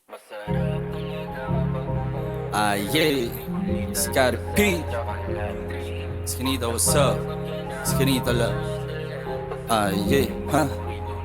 Masarap talaga kapag Yeah, Scotty P, Skinito, what's up? Skinito la. Yeah,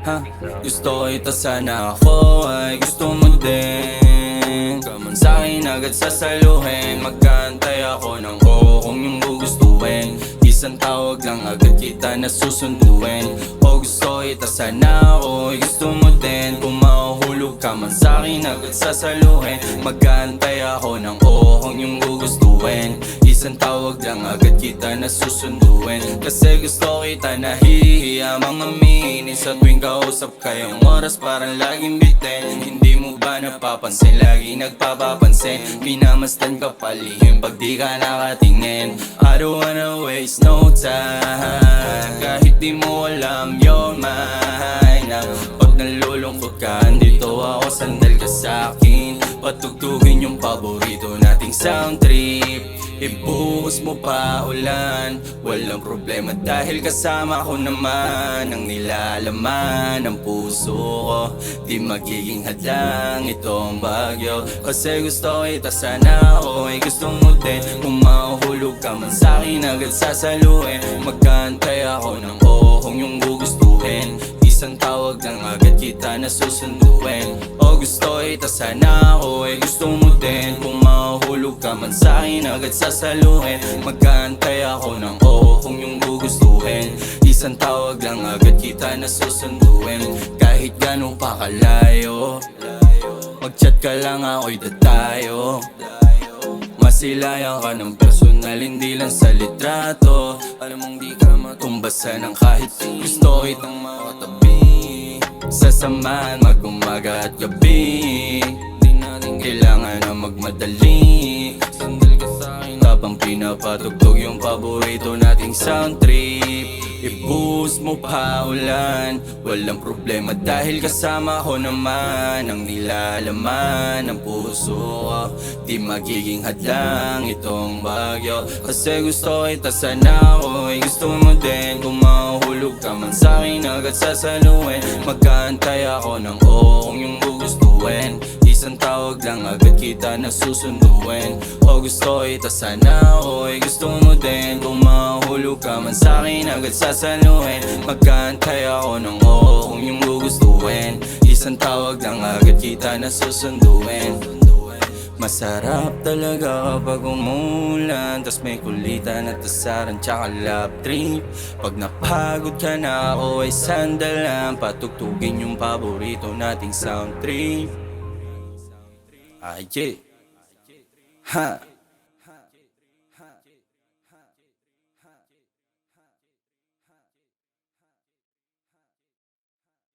ha. Gusto ito sana ako ay gusto mo din. Kaman sa'kin agad sasaluhin. Magkantay ako ng oo kung yung gugustuhin. Isang tawag lang agad kita na susunduin. O gusto ito sana ako ay gusto mo din. Kung mahuhulog ka man sa'kin agad sasaluhin. Magkantay ako ng oo kung yung gugustuhin. Isang tawag lang agad kita na susunduin. Kasi gusto kita nahihiya mga minin. Sa tuwing kausap kayong oras parang laging bitin. Hindi mo ba napapansin, lagi nagpapapansin. Minamastan ka palihim pag di ka nakatingin. I don't wanna waste no time. Kahit di mo alam you're mine. Pag nalulungkot ka, andito ako, sandal ka sa'kin. Patugtugin yung paborito nating sound trip. Ibuhos mo pa ulan, walang problema dahil kasama ko naman. Ang nilalaman ng puso ko, di magiging hadlang itong bagyo. Kasi gusto kita sana ako ay gusto mo din. Kung mahuhulog ka man sa'kin agad sasaluhin. Magkantay ako ng oo kung yung gugustuhin. Isang tawag lang agad kita na susunduin. O gusto ita sana ako ay gusto mo din. Kung mahuhulog ka man sa'kin agad sasaluhin. Magkantay ako ng oo kung yung gugustuhin. Isang tawag lang agad kita na susunduin. Kahit ganun pa kalayo, mag-chat ka lang ako'y datayo. Masilayan ka ng personal, hindi lang sa litrato. Alam mong di ka matumbasan ng kahit gusto kitang makatabi. Sasamahan mag-umaga at gabi. Di natin kailangan na magmadali. Sandal ka sa'kin habang pinapatugtog yung paborito nating sound trip. Ibuhos mo pa ulan, walang problema dahil kasama ko naman. Ang nilalaman ng puso ko, di magiging hadlang itong bagyo. Kasi gusto kita sana ako ay gusto mo din. Kung mahuhulog ka man sa'kin agad sasaluhin. Magkantay ako ng oo kung yung gugustuhin. Isang tawag lang agad kita na susunduin. O gusto kita sana ako ay gusto mo din. Kung mahuhulog ka man sa'kin agad sasaluhin. Magkantay ako ng oo kung yung gugustuhin. Isang tawag lang agad kita na susunduin. Masarap talaga kapag umulan, tas may kulitan at tasaran tsaka love trip. Pag napagod ka na ako ay sandalan. Patugtugin yung paborito nating sound trip. Yeah. Ha.